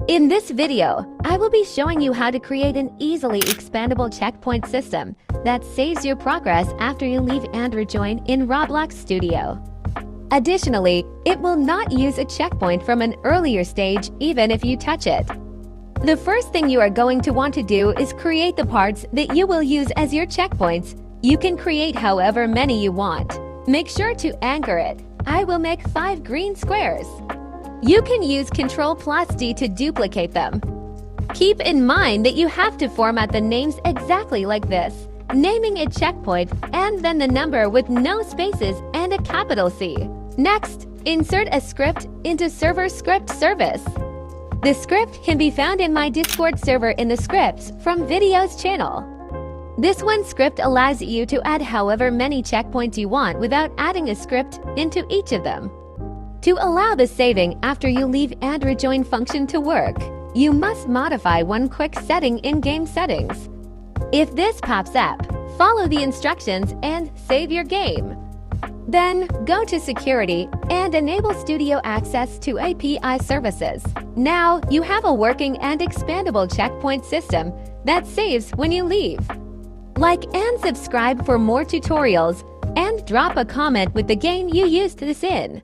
In this video, I will be showing you how to create an easily expandable checkpoint system that saves your progress after you leave and rejoin in Roblox Studio. Additionally, it will not use a checkpoint from an earlier stage even if you touch it. The first thing you are going to want to do is create the parts that you will use as your checkpoints. You can create however many you want. Make sure to anchor it. I will make 5 green squares. You can use Ctrl+D to duplicate them. Keep in mind that you have to format the names exactly like this, naming it checkpoint and then the number with no spaces and a capital C. Next, insert a script into Server Script Service. The script can be found in my Discord server in the Scripts from Videos channel. This one script allows you to add however many checkpoints you want without adding a script into each of them. To allow the saving after you leave and rejoin function to work, you must modify one quick setting in game settings. If this pops up, follow the instructions and save your game. Then go to Security and enable Studio access to API services. Now you have a working and expandable checkpoint system that saves when you leave. Like and subscribe for more tutorials and drop a comment with the game you used this in.